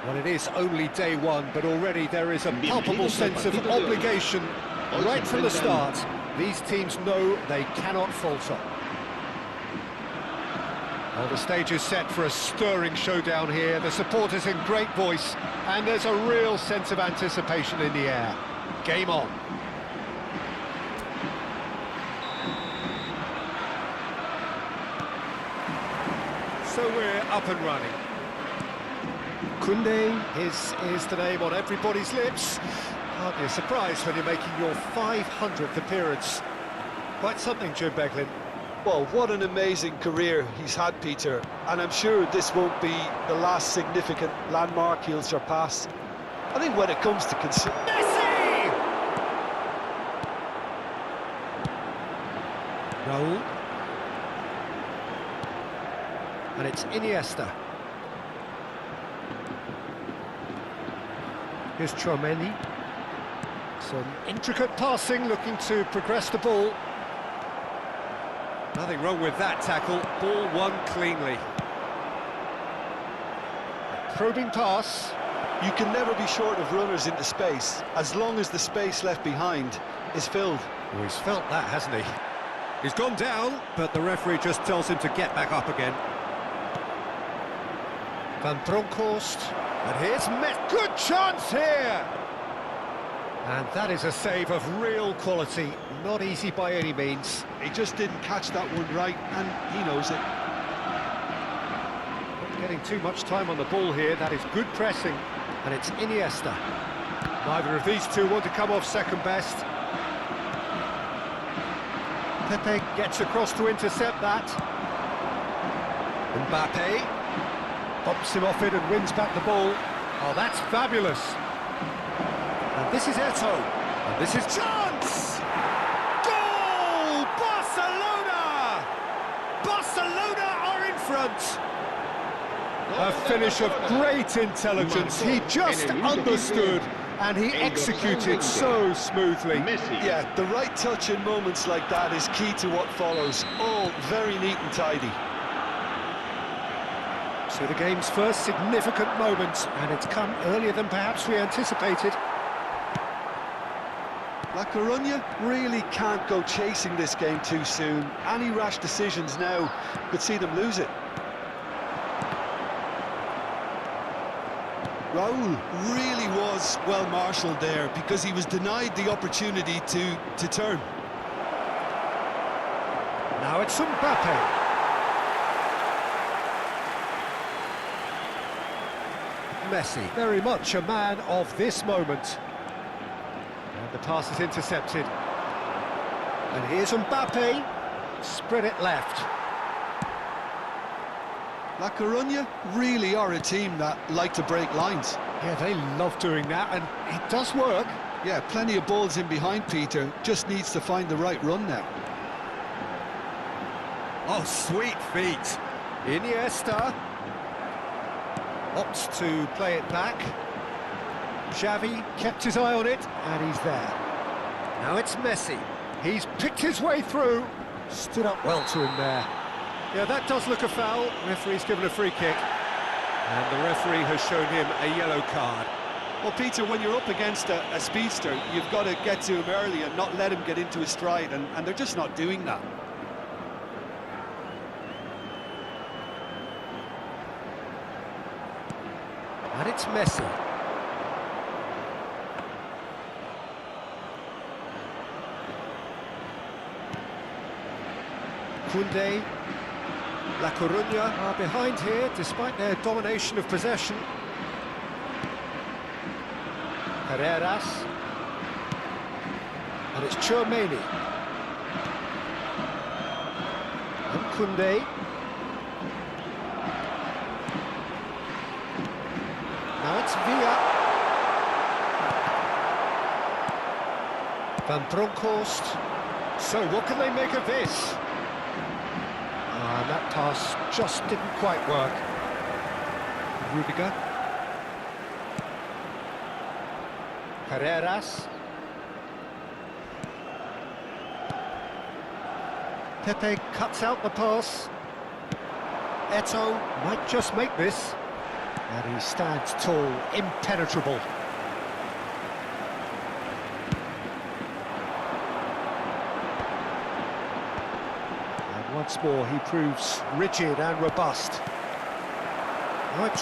Well, it is only day one, but already there is a palpable sense of obligation right from the start. These teams know they cannot falter. Well, the stage is set for a stirring showdown here. The supporters in great voice, and there's a real sense of anticipation in the air. Game on. So we're up and running. Koundé is the name on everybody's lips. Hardly a surprise when you're making your 500th appearance. Quite something, Jim Beglin. Well, what an amazing career he's had, Peter, and I'm sure this won't be the last significant landmark he'll surpass. I think when it comes to Messi! Raul. And it's Iniesta. Here's Tchouaméni. Some intricate passing, looking to progress the ball. Nothing wrong with that tackle. Ball won cleanly. A probing pass. You can never be short of runners into space, as long as the space left behind is filled. Oh, he's felt that, hasn't he? He's gone down, but the referee just tells him to get back up again. Van Bronckhorst, and here's Messi. Good chance here! And that is a save of real quality, not easy by any means. He just didn't catch that one right, and he knows it. Not getting too much time on the ball here, that is good pressing, and it's Iniesta. Neither of these two want to come off second best. Pepe gets across to intercept that. Mbappe bumps him off it and wins back the ball. Oh, that's fabulous. And this is Eto'o. And this is chance! Goal! Barcelona! Barcelona are in front. A finish of great intelligence. He just understood and he executed so smoothly. Yeah, the right touch in moments like that is key to what follows. All very neat and tidy. So the game's first significant moment, and it's come earlier than perhaps we anticipated. La Coruña really can't go chasing this game too soon. Any rash decisions now could see them lose it. Raul really was well marshalled there because he was denied the opportunity to turn. Now it's Mbappe. Messi, very much a man of this moment. And the pass is intercepted. And here's Mbappe. Spread it left. La Coruña really are a team that like to break lines. Yeah, they love doing that, and it does work. Yeah, plenty of balls in behind Peter, just needs to find the right run now. Oh, sweet feet. Iniesta opts to play it back. Xavi kept his eye on it, and he's there. Now it's Messi. He's picked his way through. Stood up well to him there. Yeah, that does look a foul. Referee's given a free kick. And the referee has shown him a yellow card. Well, Peter, when you're up against a speedster, you've got to get to him early and not let him get into his stride, and they're just not doing that. And it's Messi. Koundé. La Coruña are behind here, despite their domination of possession. Carreras. And it's Tchouaméni. And Koundé. Now it's Villa. Van Bronckhorst. So what can they make of this? And that pass just didn't quite work. Rudiger. Carreras. Pepe cuts out the pass. Eto'o might just make this. And he stands tall, impenetrable. And once more he proves rigid and robust.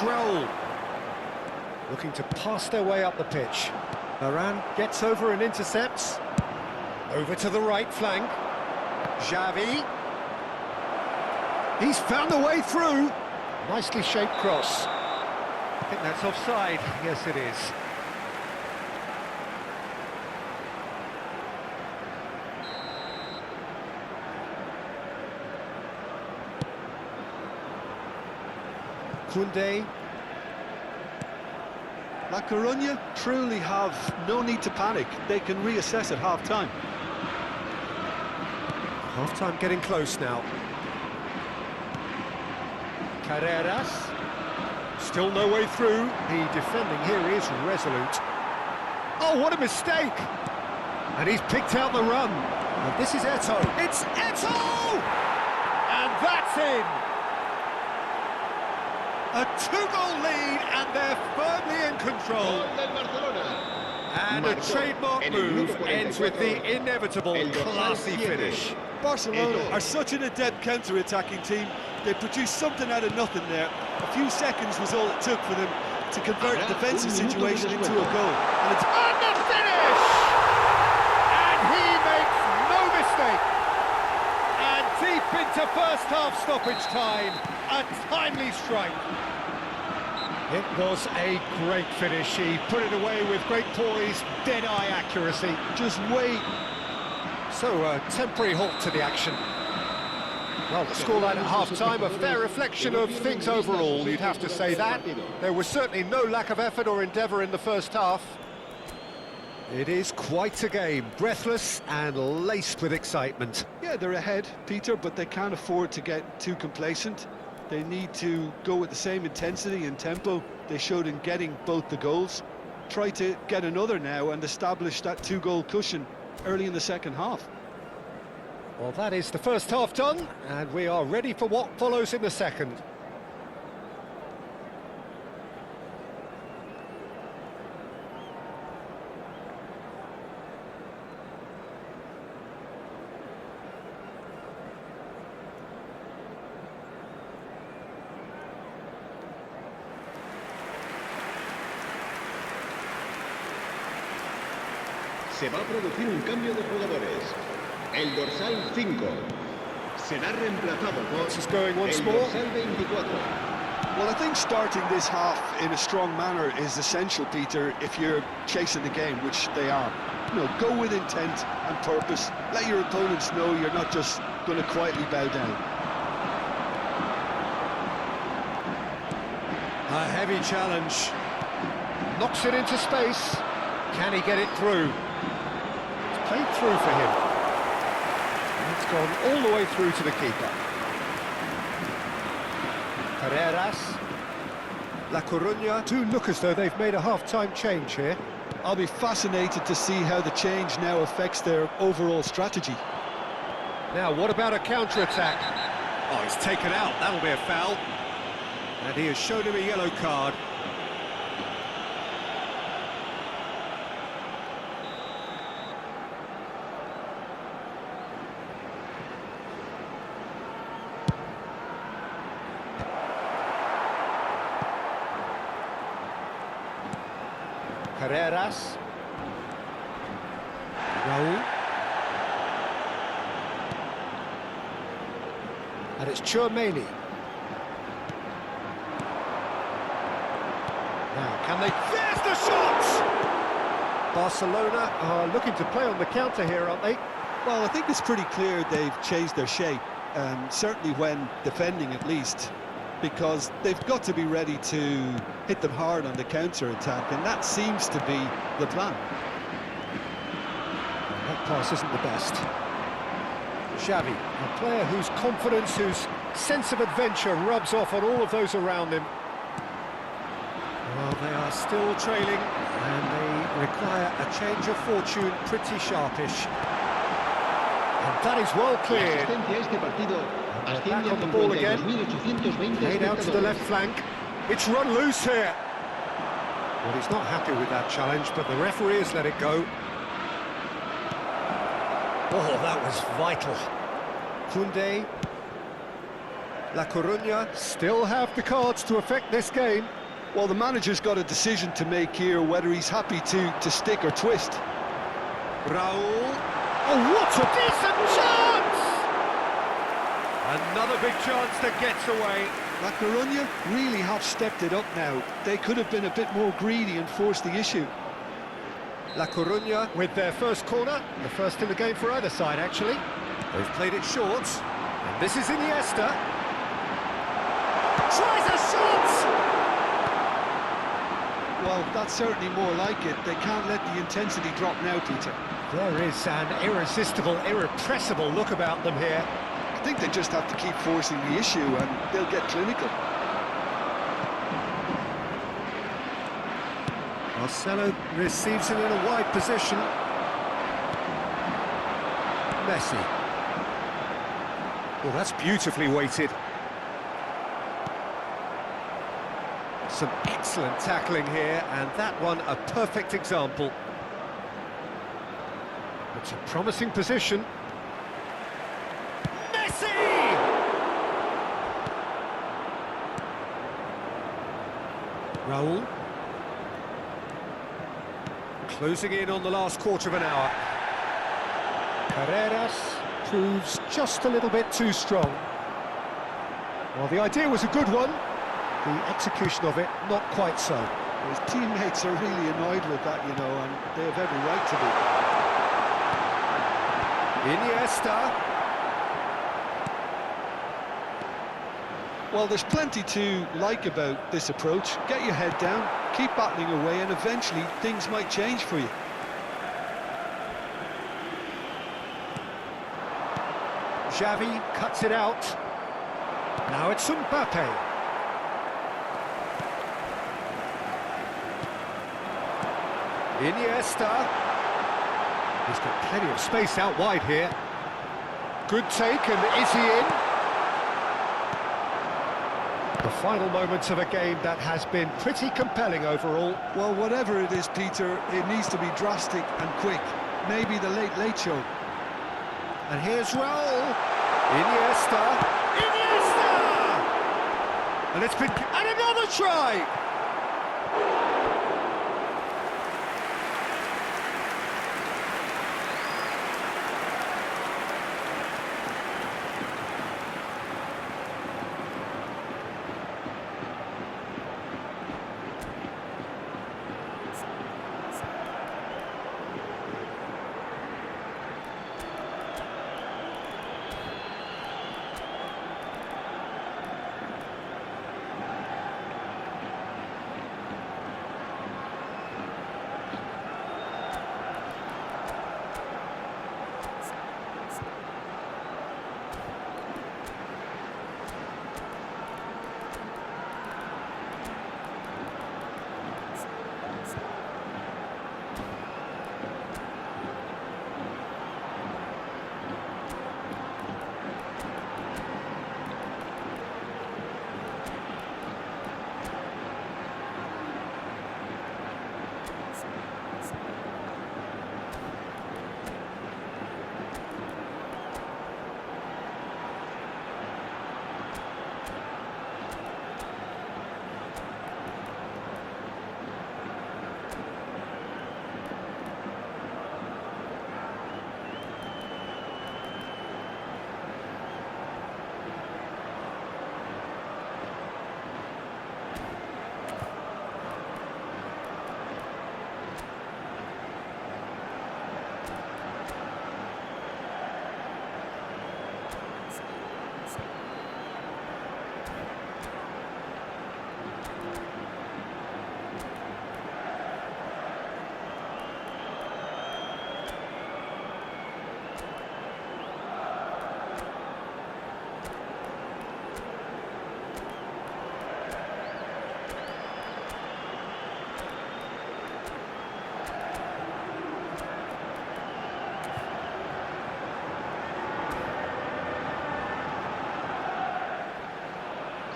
Roll. Looking to pass their way up the pitch. Varane gets over and intercepts. Over to the right flank. Xavi. He's found a way through. Nicely shaped cross. I think that's offside. Yes, it is. Koundé. La Coruña truly have no need to panic. They can reassess at half-time. Half-time getting close now. Carreras. Still no way through. The defending here is resolute. Oh, what a mistake! And he's picked out the run. And this is Eto'o. It's Eto'o! And that's in! A two-goal lead, and they're firmly in control. And a trademark move ends with the inevitable classy finish. Barcelona are such an adept counter-attacking team. They produced something out of nothing there. A few seconds was all it took for them to convert a defensive situation into a goal. And it's on the finish! And he makes no mistake. And deep into first half stoppage time, a timely strike. It was a great finish. He put it away with great poise, dead-eye accuracy. just wait. So a temporary halt to the action. Well, the scoreline at half-time, a fair reflection of things overall, you'd have to say that. There was certainly no lack of effort or endeavour in the first half. It is quite a game, breathless and laced with excitement. Yeah, they're ahead, Peter, but they can't afford to get too complacent. They need to go with the same intensity and tempo they showed in getting both the goals. Try to get another now and establish that two-goal cushion early in the second half. Well, that is the first half done, and we are ready for what follows in the second. Se va a producir un cambio de jugadores. El dorsal 5 será reemplazado por This is going once el more. dorsal 24. Well, I think starting this half in a strong manner is essential, Peter, if you're chasing the game, which they are. You know, go with intent and purpose. Let your opponents know you're not just going to quietly bow down. A heavy challenge. Knocks it into space. Can he get it through? It's played through for him. It's gone all the way through to the keeper. Carreras. La Coruña do look as though they've made a half-time change here. I'll be fascinated to see how the change now affects their overall strategy. Now, what about a counter-attack? Oh, it's taken out. That'll be a foul. And he has shown him a yellow card. Carreras. Raul. And it's Tchouaméni. Now, can they... There's the shot! Barcelona are looking to play on the counter here, aren't they? Well, I think it's pretty clear they've changed their shape, certainly when defending at least, because they've got to be ready to hit them hard on the counter-attack, and that seems to be the plan. That pass isn't the best. Xavi, a player whose confidence, whose sense of adventure rubs off on all of those around him. Well, they are still trailing, and they require a change of fortune pretty sharpish. And that is well cleared. La asistencia a este partido asciende Back a on the ball again. 52.820 Laid out to the espectadores. left flank. It's run loose here. Well, he's not happy with that challenge, but the referee has let it go. Oh, that was vital. Koundé. La Coruña still have the cards to affect this game. Well, the manager's got a decision to make here, whether he's happy to stick or twist. Raul. Oh, what a decent chance! Another big chance that gets away. La Coruña really have stepped it up now. They could have been a bit more greedy and forced the issue. La Coruña with their first corner, the first in the game for either side, actually. They've played it short, and this is Iniesta. Tries a shot! Well, that's certainly more like it. They can't let the intensity drop now, Peter. There is an irresistible, irrepressible look about them here. I think they just have to keep forcing the issue and they'll get clinical. Marcelo receives it in a wide position. Messi. Well, that's beautifully weighted. Some excellent tackling here, and that one a perfect example. It's a promising position. Messi! Raul. Closing in on the last quarter of an hour. Carreras proves just a little bit too strong. Well, the idea was a good one. The execution of it, not quite so. His teammates are really annoyed with that, you know, and they have every right to be. Iniesta. Well, there's plenty to like about this approach. Get your head down, keep battling away, and eventually things might change for you. Xavi cuts it out. Now it's Mbappe. Iniesta. He's got plenty of space out wide here. Good take, and is he in? The final moments of a game that has been pretty compelling overall. Well, whatever it is, Peter, it needs to be drastic and quick. Maybe the late show. And here's Raul. Iniesta. Iniesta! And it's been... And another try!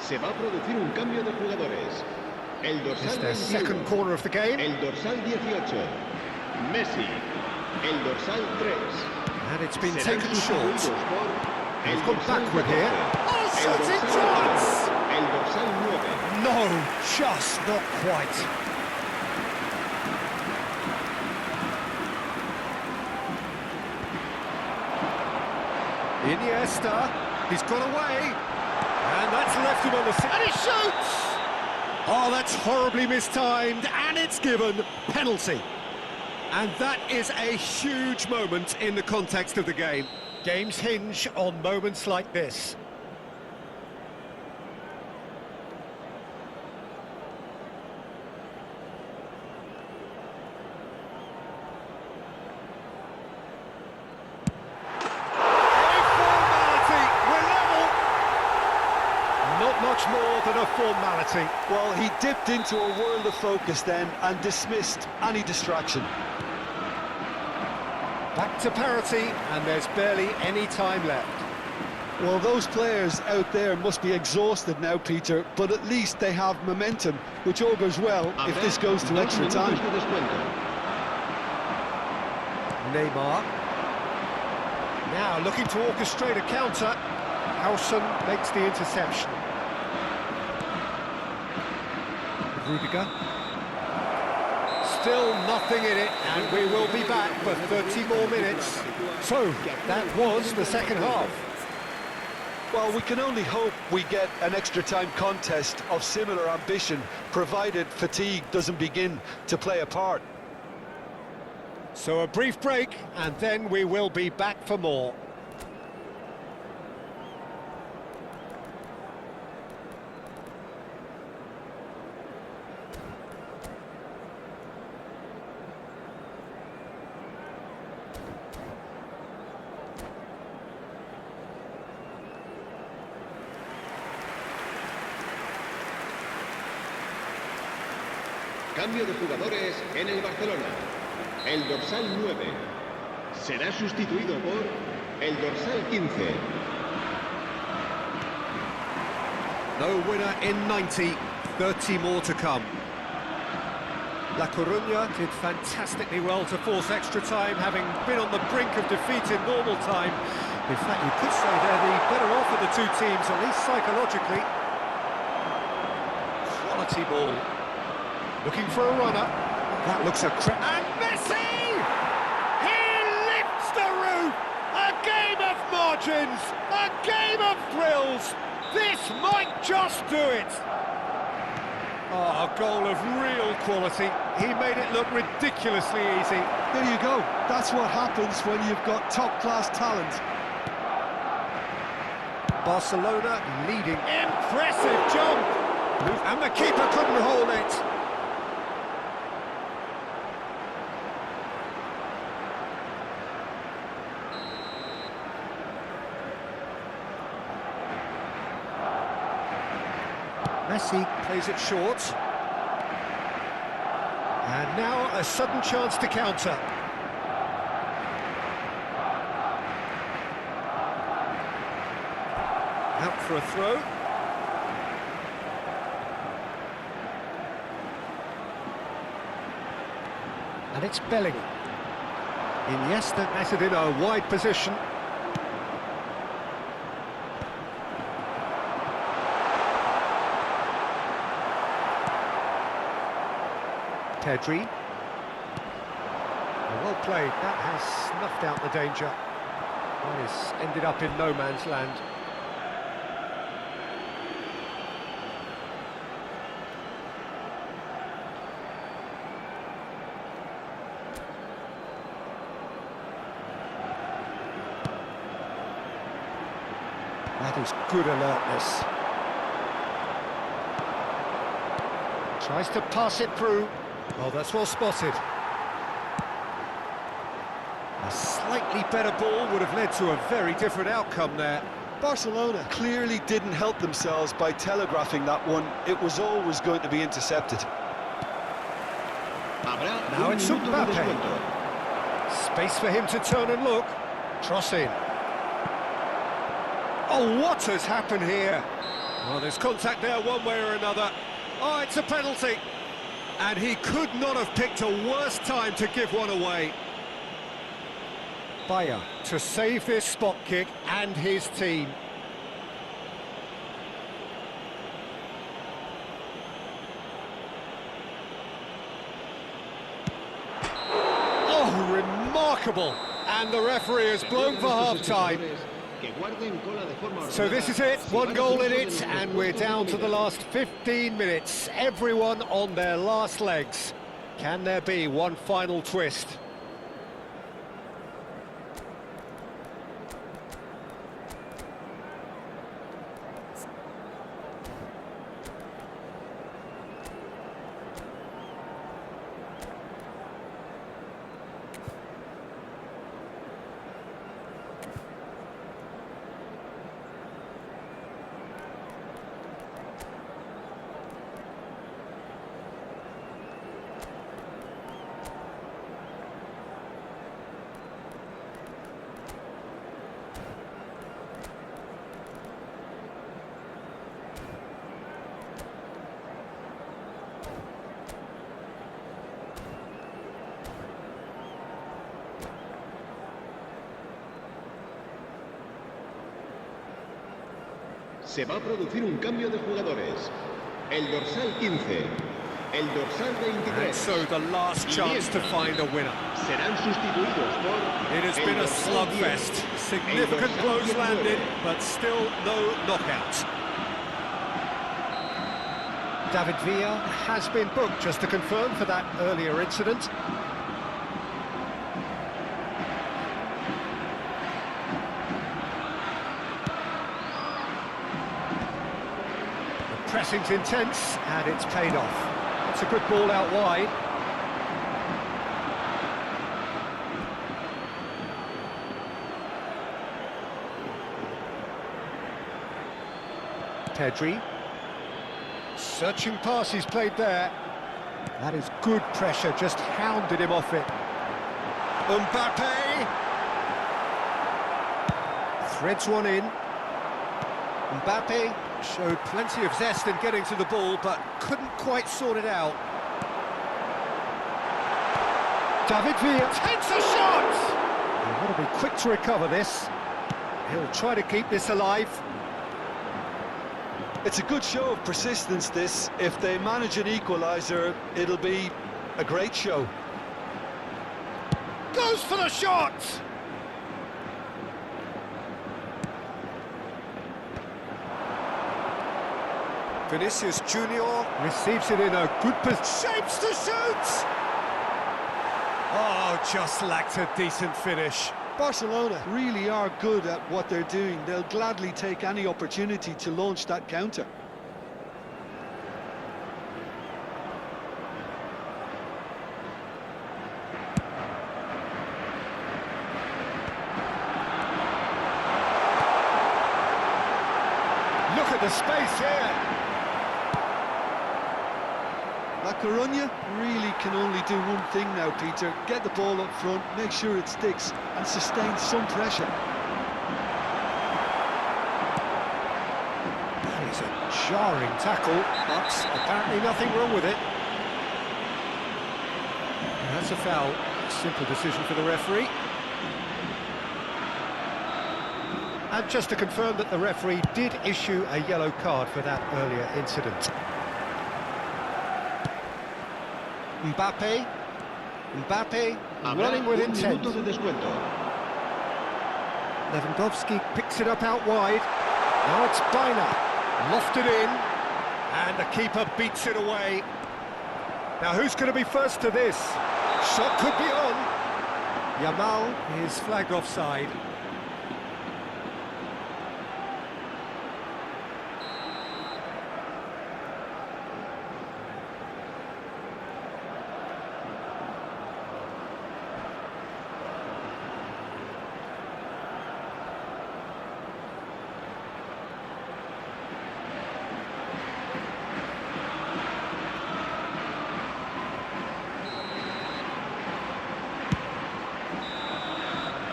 Se va a producir un cambio de jugadores. El It's dorsal their 21, second corner of the game, el dorsal 18, Messi. El dorsal 3. and it's been Serán taken short. sustituidos por el He's gone dorsal backward 14, here. Oh, el shooting dorsal chance! 9, el dorsal 9. No, just not quite. Iniesta, he's got away, and that's left him on the... And he shoots! Oh, that's horribly mistimed, and it's given penalty. And that is a huge moment in the context of the game. Games hinge on moments like this. Not much more than a formality. Well, he dipped into a world of focus then and dismissed any distraction. Back to parity, and there's barely any time left. Well, those players out there must be exhausted now, Peter, but at least they have momentum, which augurs well if this goes to extra time. Neymar. Now looking to orchestrate a counter. Howson makes the interception. Rudiger. Still nothing in it, and we will be back for 30 more minutes. So, that was the second half. Well, we can only hope we get an extra time contest of similar ambition, provided fatigue doesn't begin to play a part. So a brief break, and then we will be back for more. Cambio de jugadores en el Barcelona. El dorsal 9 será sustituido por el dorsal 15. No winner in 90, 30 more to come. La Coruña did fantastically well to force extra time, having been on the brink of defeat in normal time. In fact, you could say they're the better off of the two teams, at least psychologically. Quality ball. Looking for a runner. That looks a crap. And Messi! He lifts the roof! A game of margins! A game of thrills! This might just do it! Oh, a goal of real quality. He made it look ridiculously easy. There you go. That's what happens when you've got top-class talent. Barcelona leading. Impressive jump! And the keeper couldn't hold it. Messi plays it short. And now a sudden chance to counter. Out for a throw. And it's Bellingham. Iniesta met it in a wide position. Pedri. Well played, that has snuffed out the danger. That has ended up in no man's land. That is good alertness. Tries to pass it through. Oh, that's well spotted. A slightly better ball would have led to a very different outcome there. Barcelona clearly didn't help themselves by telegraphing that one. It was always going to be intercepted. Now it's Mbappe. Space for him to turn and look. Cross in. Oh, what has happened here? Well, there's contact there one way or another. Oh, it's a penalty. And he could not have picked a worse time to give one away. Bayer to save this spot kick and his team. Oh, remarkable! And the referee has blown for half-time. So this is it, 1 goal in it, and we're down to the last 15 minutes. Everyone on their last legs. Can there be one final twist? Se va a producir un cambio de jugadores. El dorsal 15, el dorsal 23. And so the last chance to find a winner. Serán sustituidos por It has been a slugfest. Significant blows landed, but still no knockout. David Villa has been booked, just to confirm, for that earlier incident. Pressing's intense, and it's paid off. It's a good ball out wide. Pedri. Searching pass he's played there. That is good pressure, just hounded him off it. Mbappe! Threads one in. Mbappe showed plenty of zest in getting to the ball, but couldn't quite sort it out. David Villa takes a shot! He'll want to be quick to recover this. He'll try to keep this alive. It's a good show of persistence, this. If they manage an equaliser, it'll be a great show. Goes for the shot! Vinicius Junior receives it in a good position. Shapes to shoot! Oh, just lacked a decent finish. Barcelona really are good at what they're doing. They'll gladly take any opportunity to launch that counter. Look at the space here. La Coruña really can only do one thing now, Peter. Get the ball up front, make sure it sticks, and sustain some pressure. That is a jarring tackle, but apparently nothing wrong with it. And that's a foul. Simple decision for the referee. And just to confirm that the referee did issue a yellow card for that earlier incident. Mbappe running with intent. Lewandowski picks it up out wide. Now it's Bayer, lofted in, and the keeper beats it away. Now who's going to be first to this? Shot could be on. Yamal is flagged offside.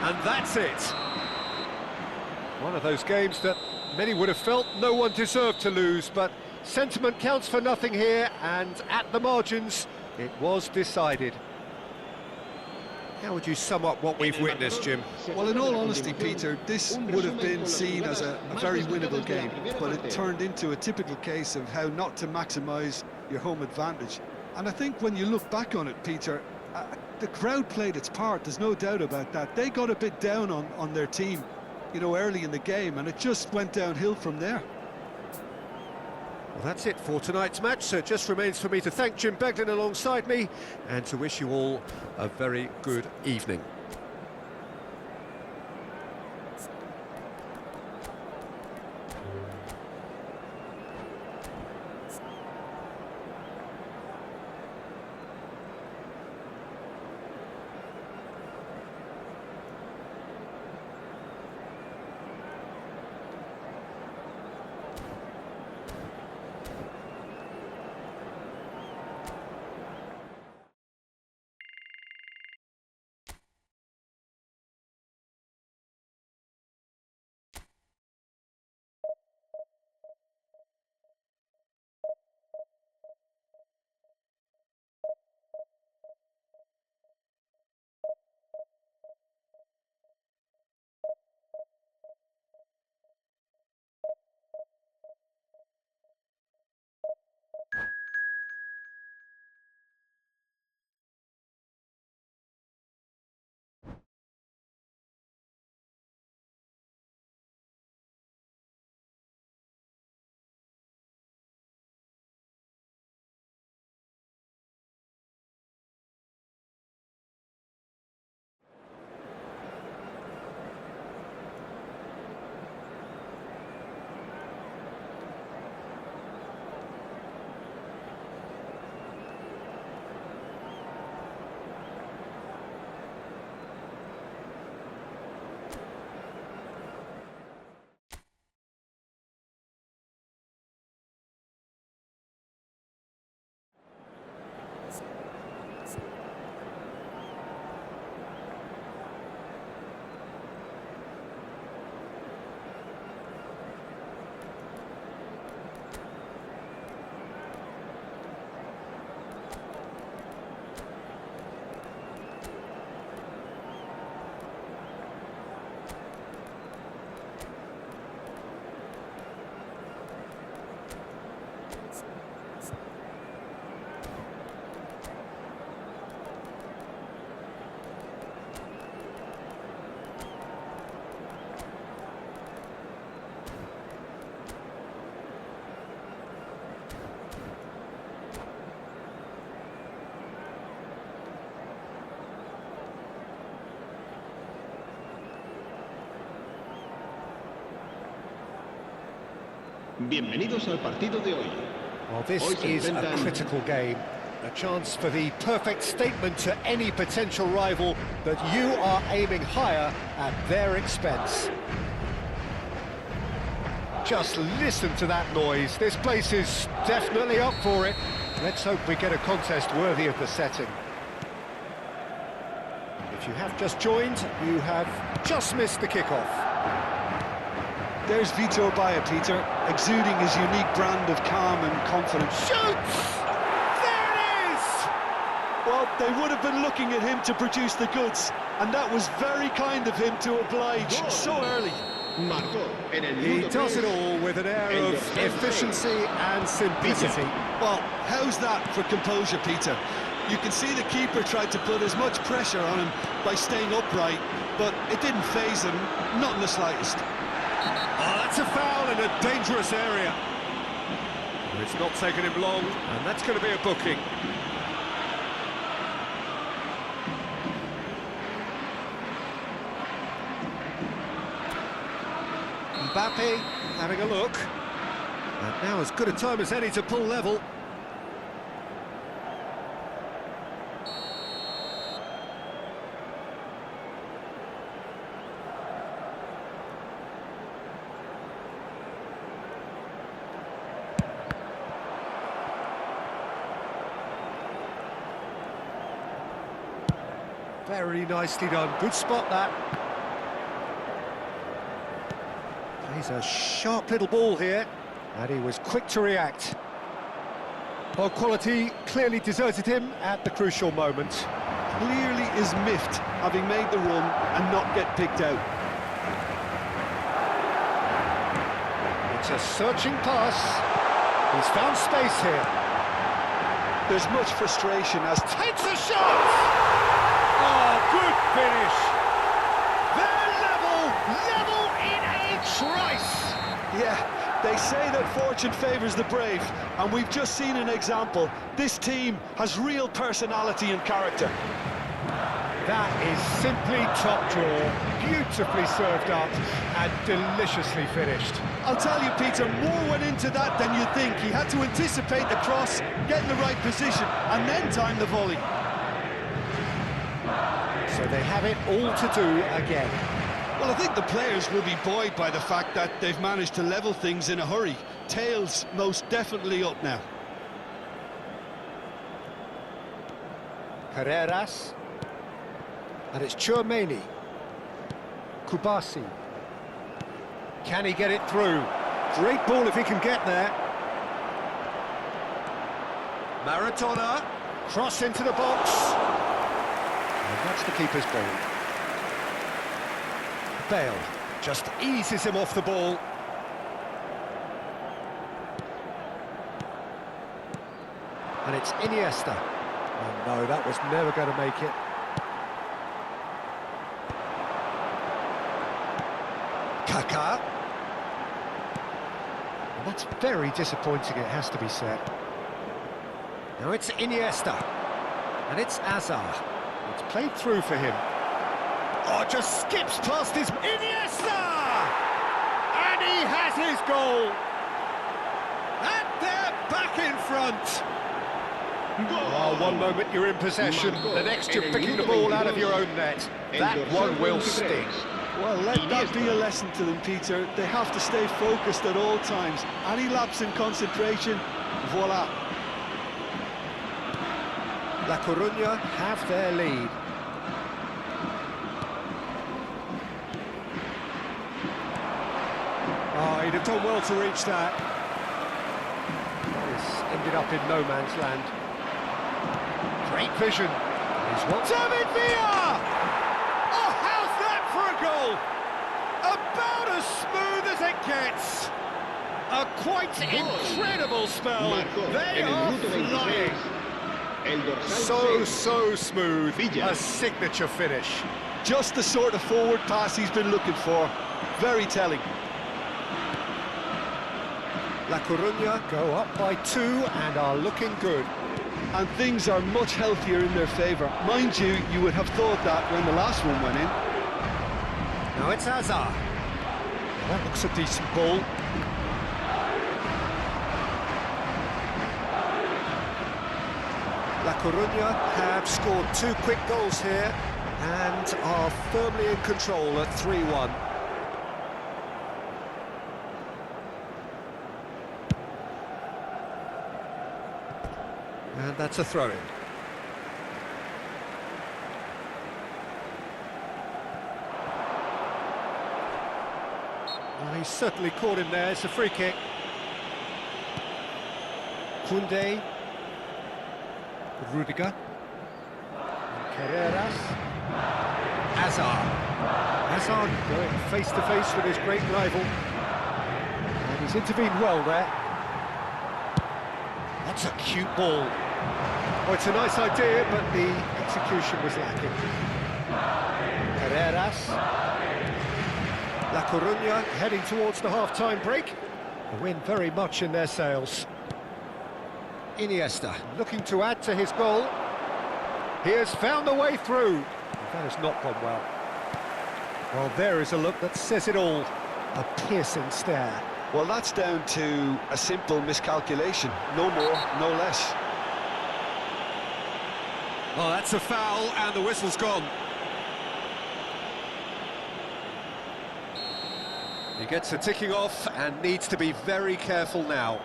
And that's it. One of those games that Many would have felt no one deserved to lose, but sentiment counts for nothing here, and at the margins, it was decided. How would you sum up what we've witnessed, Jim? Well, in all honesty, Peter, this would have been seen as a very winnable game, but it turned into a typical case of how not to maximise your home advantage. And I think when you look back on it, Peter, the crowd played its part, there's no doubt about that. They got a bit down on their team, you know, early in the game, and it just went downhill from there. Well, that's it for tonight's match, so it just remains for me to thank Jim Begden alongside me and to wish you all a very good evening. Bienvenidos al partido de hoy. Well, this is a critical game, a chance for the perfect statement to any potential rival that you are aiming higher at their expense. Just listen to that noise. This place is definitely up for it. Let's hope we get a contest worthy of the setting. If you have just joined, you have just missed the kickoff. There's Vitor Baia, Peter, exuding his unique brand of calm and confidence. Shoots! There it is! Well, they would have been looking at him to produce the goods, and that was very kind of him to oblige so early. He does it all with an air of efficiency and simplicity. Well, how's that for composure, Peter? You can see the keeper tried to put as much pressure on him by staying upright, but it didn't faze him, not in the slightest. Oh, that's a foul in a dangerous area. It's not taken him long, and that's going to be a booking. Mbappe having a look. And now as good a time as any to pull level. Very nicely done. Good spot, that. He's a sharp little ball here, and he was quick to react. Well, quality clearly deserted him at the crucial moment. Clearly is miffed, having made the run and not get picked out. It's a searching pass. He's found space here. There's much frustration as... Takes a shot! Oh, good finish! They're level in a trice! Yeah, they say that fortune favours the brave, and we've just seen an example. This team has real personality and character. That is simply top draw, beautifully served up and deliciously finished. I'll tell you, Peter, more went into that than you'd think. He had to anticipate the cross, get in the right position, and then time the volley. So they have it all to do again. Well, I think the players will be buoyed by the fact that they've managed to level things in a hurry. Tails most definitely up now. Carreras. And it's Chouameni. Kubasi. Can he get it through? Great ball if he can get there. Maradona. Cross into the box. And that's the keeper's ball. Bale just eases him off the ball. And it's Iniesta. Oh no, that was never going to make it. Kaká. And that's very disappointing, it has to be said. Now it's Iniesta. And it's Hazard. It's played through for him. Oh, just skips past his... Iniesta! And he has his goal! And they're back in front! Oh, one moment you're in possession, the next you're picking the ball out of your own net. That one will sting. Well, let that be a lesson to them, Peter. They have to stay focused at all times. Any lapse in concentration, voila. La Coruña have their lead. Oh, he'd have done well to reach that. This ended up in no man's land. Great vision. Here's what... David Villa! Oh, how's that for a goal? About as smooth as it gets. A quite incredible spell. They are flying. So smooth. A signature finish. Just the sort of forward pass he's been looking for. Very telling. La Coruña go up by 2 and are looking good. And things are much healthier in their favour. Mind you, you would have thought that when the last one went in. Now it's Hazard. Well, that looks a decent ball. La Coruña have scored 2 quick goals here and are firmly in control at 3-1. And that's a throw-in. Well, he's certainly caught him there. It's a free kick. Koundé. Rudiger. Carreras. Hazard. Hazard going face-to-face with his great rival. And he's intervened well there. That's a cute ball. Oh, it's a nice idea, but the execution was lacking. Carreras. La Coruña heading towards the half-time break. The win very much in their sails. Iniesta looking to add to his goal. He has found the way through. That has not gone well. Well, there is a look that says it all. A piercing stare. Well, that's down to a simple miscalculation. No more, no less. Oh, that's a foul, and the whistle's gone. He gets a ticking off and needs to be very careful now.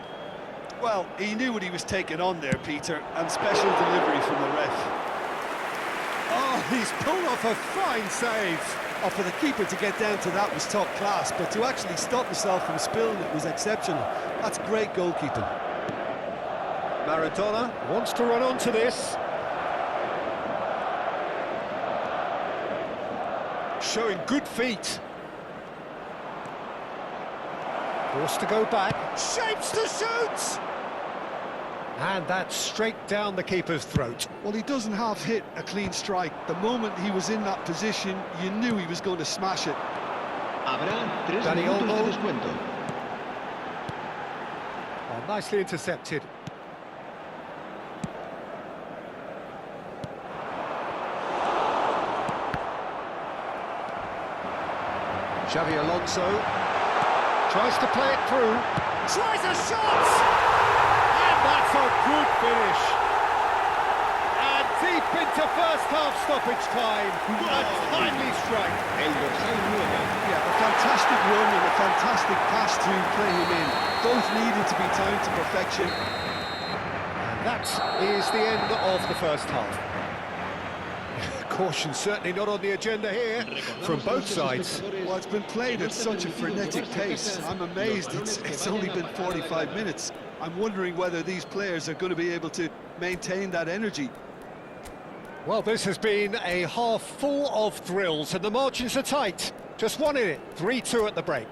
Well, he knew what he was taking on there, Peter, and special delivery from the ref. Oh, he's pulled off a fine save. Oh, for the keeper to get down to that was top class, but to actually stop himself from spilling it was exceptional. That's great goalkeeping. Maradona wants to run onto this. Showing good feet. Forced to go back. Shapes to shoot! And that's straight down the keeper's throat. Well, he doesn't half hit a clean strike. The moment he was in that position, you knew he was going to smash it. Habrá 3 Dani minutos de Olmo. descuento. Oh, nicely intercepted. Xavi Alonso tries to play it through. Tries a shot! And that's a good finish. And deep into first half stoppage time. A timely strike. El dorsal 9. Yeah, a fantastic run and a fantastic pass to play him in. Both needed to be timed to perfection. And that is the end of the first half. Caution certainly not on the agenda here from both sides. Well, it's been played at such a frenetic pace. I'm amazed it's only been 45 minutes. I'm wondering whether these players are going to be able to maintain that energy. Well, this has been a half full of thrills and the margins are tight. Just one in it, 3-2 at the break.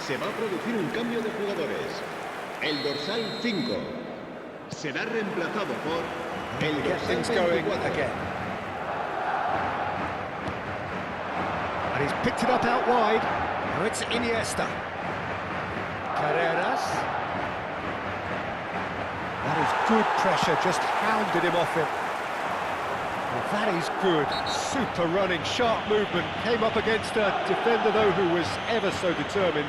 Se va a producir un cambio de jugadores. El dorsal 5 será reemplazado por el Get dorsal things going 24. again. And he's picked it up out wide. Now it's Iniesta. Carreras. That is good pressure, just hounded him off it. Well, that is good. Super running, sharp movement. Came up against a defender, though, who was ever so determined.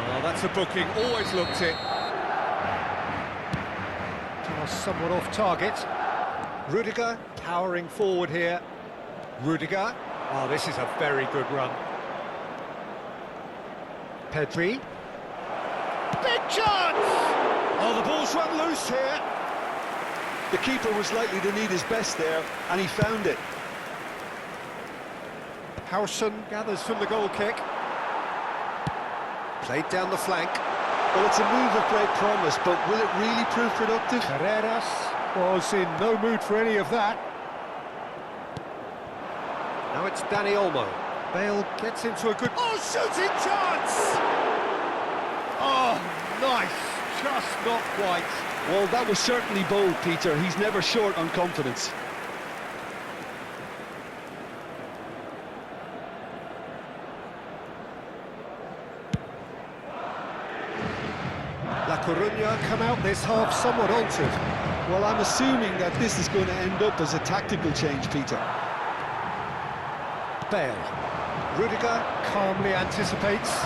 Well, that's a booking. Always looked it. Somewhat off target. Rudiger powering forward here. Rudiger. Oh, this is a very good run. Pedri. Big chance! Oh, the ball's run loose here. The keeper was likely to need his best there, and he found it. Howson gathers from the goal kick. Played down the flank. Well, it's a move of great promise, but will it really prove productive? Carreras was in no mood for any of that. Now it's Dani Olmo. Bale gets into a good... Oh, shooting chance! Oh, nice. Just not quite. Well, that was certainly bold, Peter. He's never short on confidence. La Coruña come out this half somewhat altered. Well, I'm assuming that this is going to end up as a tactical change, Peter. Bale. Rudiger calmly anticipates.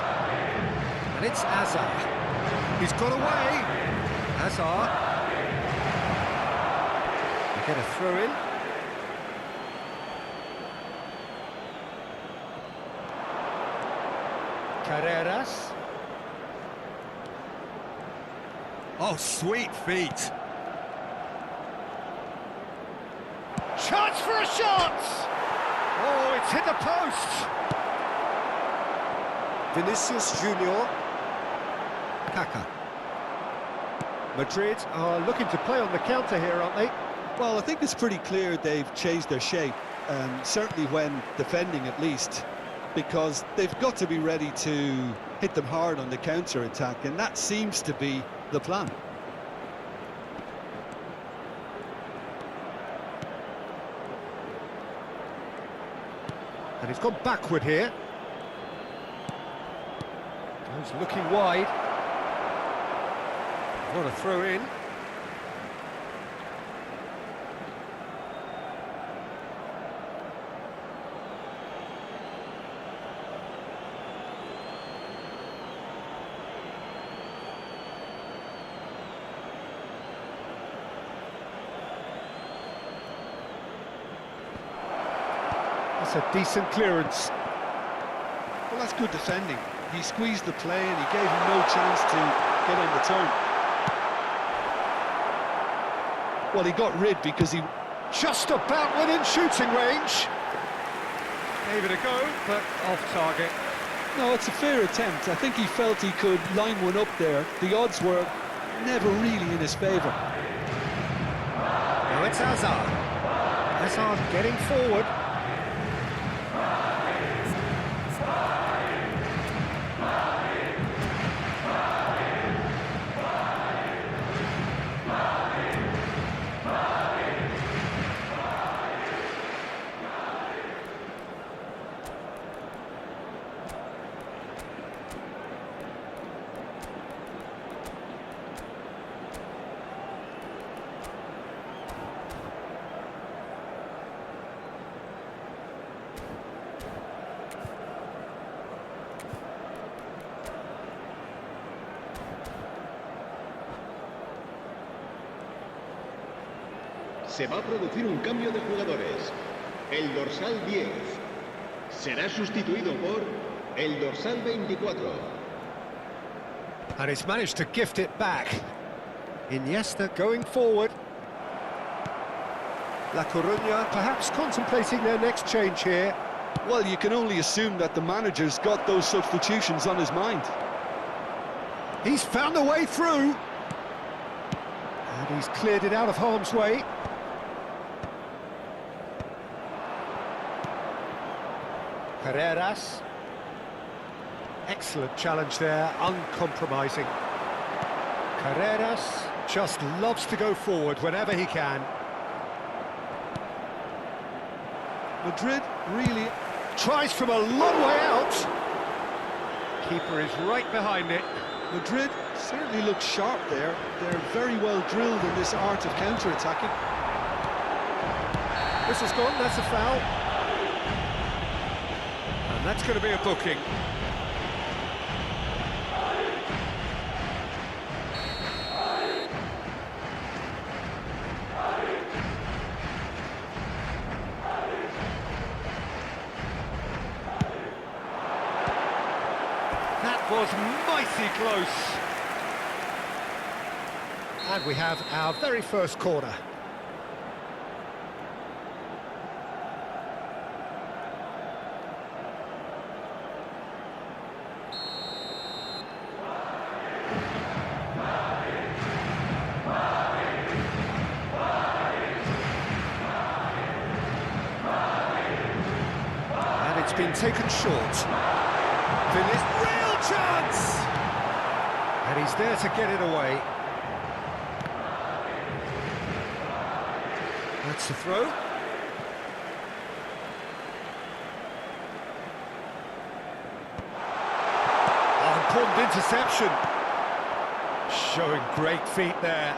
And it's Azar. He's got away. Azar. They get a throw in. Carreras. Oh, sweet feet. Chance for a shot! Oh, it's hit the post. Vinicius Junior. Kaka. Madrid are looking to play on the counter here, aren't they? Well, I think it's pretty clear they've changed their shape, certainly when defending at least, because they've got to be ready to hit them hard on the counter-attack, and that seems to be the plan. And he's gone backward here. He's looking wide. What a throw in. That's a decent clearance. Well, that's good defending. He squeezed the play and he gave him no chance to get on the turn. Well, he got rid because he... Just about within shooting range. Gave it a go, but off target. No, it's a fair attempt. I think he felt he could line one up there. The odds were never really in his favour. Now it's Hazard. Hazard getting forward. Se va a producir un cambio de jugadores. El dorsal 10 será sustituido por el dorsal 24. And he's managed to gift it back. Iniesta going forward. La Coruña perhaps contemplating their next change here. Well, you can only assume that the manager's got those substitutions on his mind. He's found a way through. And he's cleared it out of harm's way. Carreras. Excellent challenge there, uncompromising. Carreras just loves to go forward whenever he can. Madrid really... Tries from a long way out. Keeper is right behind it. Madrid certainly looks sharp there. They're very well drilled in this art of counter-attacking. This is gone, that's a foul. And that's going to be a booking. That was mighty close. And we have our very first corner. And it's been taken short. Finished, real chance! And he's there to get it away. That's the throw. Oh, important interception. Showing great feet there.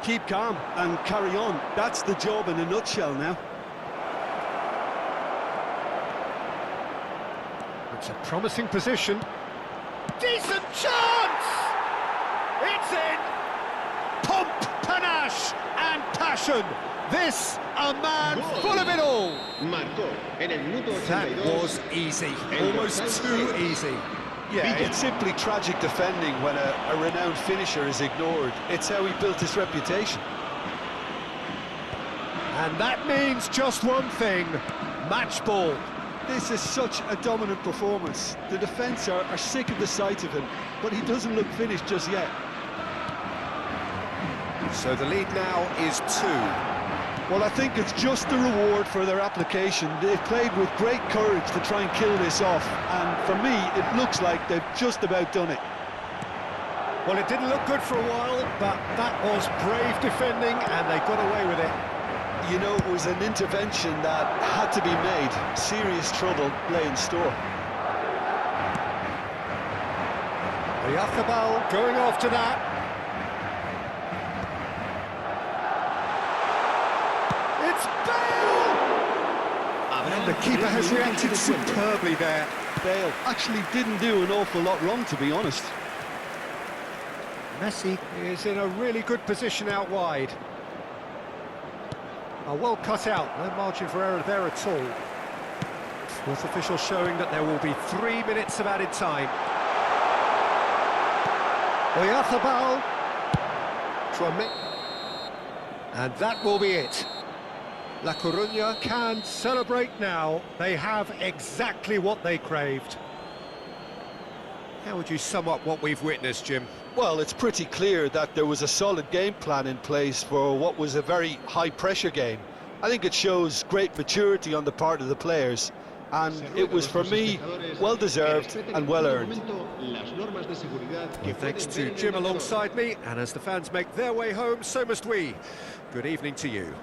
Keep calm and carry on. That's the job in a nutshell now. It's a promising position. Decent chance! It's in! Pomp, panache and passion. This, a man full of it all. Marcó en el minuto 82. That was easy, almost too easy. Yeah, it's simply tragic defending when a renowned finisher is ignored. It's how he built his reputation. And that means just one thing, match ball. This is such a dominant performance. The defence are sick of the sight of him, but he doesn't look finished just yet. So the lead now is 2. Well, I think it's just the reward for their application. They've played with great courage to try and kill this off, and for me, it looks like they've just about done it. Well, it didn't look good for a while, but that was brave defending, and they got away with it. You know, it was an intervention that had to be made. Serious trouble lay in store. Oyarzábal going after that. It's Bale! And the keeper has reacted superbly there. Bale actually didn't do an awful lot wrong, to be honest. Messi is in a really good position out wide. Oh, well cut out, no margin for error there at all. Fourth official showing that there will be 3 minutes of added time. Oyarzábal. And that will be it. La Coruña can celebrate now. They have exactly what they craved. How would you sum up what we've witnessed, Jim? Well, it's pretty clear that there was a solid game plan in place for what was a very high-pressure game. I think it shows great maturity on the part of the players, and it was, for me, well-deserved and well-earned. Well, thanks to Jim alongside me, and as the fans make their way home, so must we. Good evening to you.